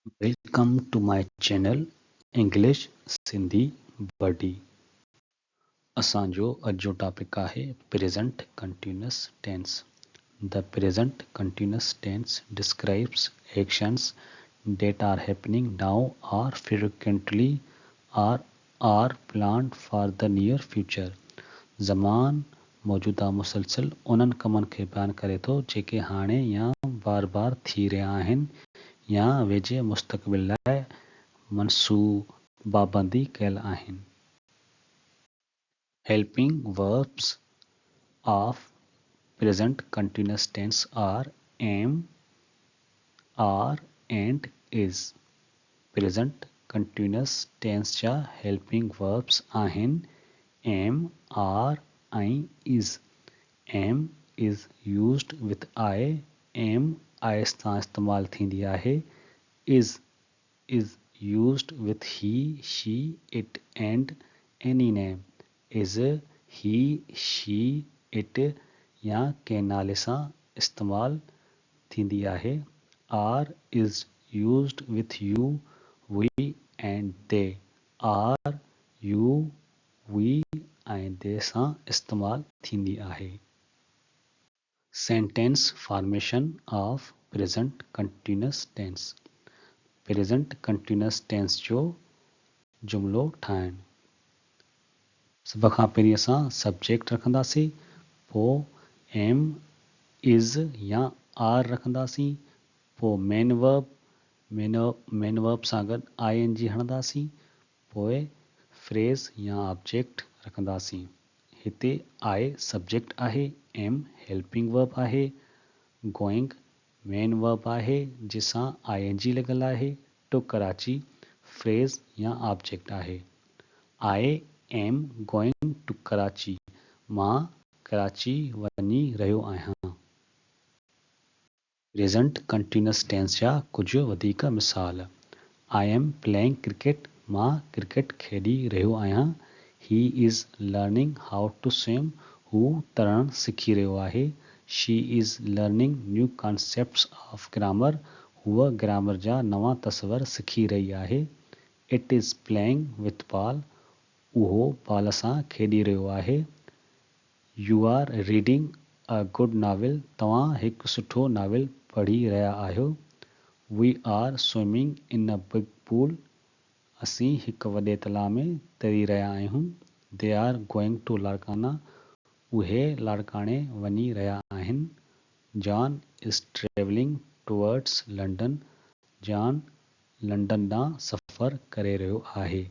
Welcome to my channel English Sindhi Buddy। असांजो अॼु जो टॉपिक आहे present continuous tense. The present continuous tense describes actions that are happening now or frequently or are planned for the near future। ज़मान मौजूदा मुसलसल उन्हनि कमनि खे बयानु करे थो जेके हाणे या बार बार थी रहिया आहिनि या वेझे मुस्तक़बिल लाइ मनसूबाबंदी कयल आहिनि। Helping verbs of present continuous tense are am, are and is। Present continuous tense जा helping verbs आहिनि am, are ऐं is। am is used with I, am I सां इस्तेमाल थींदी आहे। is used with he, she, it and any name। is he, she, it या के नाले सां इस्तेमाल थींदी आहे। are is used with you, we and they। are, you, we ऐं they सां इस्तेमाल थींदी आहे। Sentence formation of present continuous tense। Present continuous tense जो जुमिलो ठाहिणु। सभ खां पहिरीं असां सब्जेक्ट रखंदासीं, पोइ एम, इज़ या आर रखंदासीं, पोइ मेन वर्ब सां गॾु ING हणंदासीं, पोइ फ्रेज़ या ऑब्जेक्ट रखंदासीं। हिते आई सब्जेक्ट आहे, एम हेल्पिंग वर्ब आहे, गोइंग मेन वर्ब आहे जंहिंसां ING लॻल आहे, टू कराची फ्रेज़ या ऑब्जेक्ट आहे। I am going to Karachi, मां कराची वञी रहियो आहियां। प्रेजेंट कंटिन्यूअस टेंस जा कुझु वधीक मिसाल। आई एम प्लेइंग क्रिकेट, मां क्रिकेट खेॾी रहियो आहियां। He is learning how to swim, हू तरणु सिखी रहियो आहे। She is learning new concepts of grammar, हूअ ग्रामर जा नवां तस्वर सिखी रही आहे। It is playing with ball, उहो बॉल सां खेॾी रहियो आहे। You are reading a good novel, तव्हां हिकु सुठो नॉवेल पढ़ी रहिया आहियो। V R swimming in a big pool, असीं हिकु वॾे तलाउ में तरी रहिया आहियूं। They are going to Larkana, उहे लाड़काणे वञी रहिया आहिनि। John is travelling towards London, John London ॾांहुं सफ़र करे रहियो आहे।